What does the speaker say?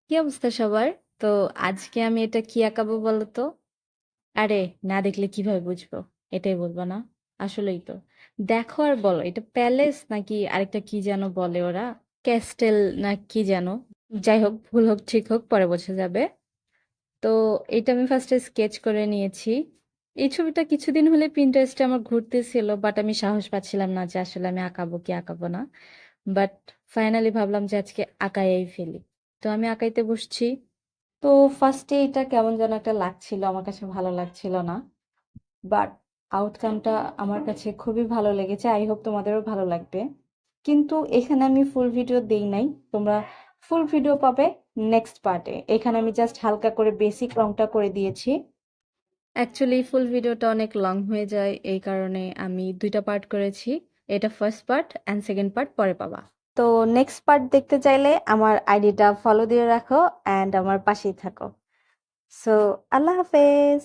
কি অবস্থা সবার? তো আজকে আমি এটা কি আঁকাবো বলো তো? আরে না দেখলে কিভাবে বুঝবো? এটাই বলবো না? আসলেই তো। দেখো আর বলো এটা প্যালেস নাকি আরেকটা কি যেন বলে ওরা? ক্যাস্টেল না কি যেন? যাই হোক, ভুল হোক ঠিক হোক পরে বোঝা যাবে। তো এটা আমি ফার্স্টে স্কেচ করে নিয়েছি। এই ছবিটা কিছুদিন হলে পিন্টারেস্টে আমার ঘুরতেছিল, বাট আমি সাহস পাচ্ছিলাম না যে আসলে আমি আঁকাবো কি আঁকাবো না। বাট ফাইনালি ভাবলাম যে আজকে আঁকাইয়াই ফেলি। তো আমি আঁকাইতে বসছি। তো ফার্স্টে এটা কেমন যেন একটা লাগছিল, আমার কাছে ভালো লাগছিল না, বাট আউটকামটা আমার কাছে খুবই ভালো লেগেছে। আই হোপ তোমাদেরও ভালো লাগবে। কিন্তু এখানে আমি ফুল ভিডিও দেই নাই, তোমরা ফুল ভিডিও পাবে নেক্সট পার্টে। এখানে আমি জাস্ট হালকা করে বেসিক রংটা করে দিয়েছি। অ্যাকচুয়ালি ফুল ভিডিওটা অনেক লং হয়ে যায়, এই কারণে আমি দুইটা পার্ট করেছি। এটা first part and second part পরে পাবা। তো নেক্সট পার্ট দেখতে চাইলে আমার আইডিটা ফলো দিয়ে রাখো অ্যান্ড আমার পাশেই থাকো। সো আল্লাহ হাফেজ।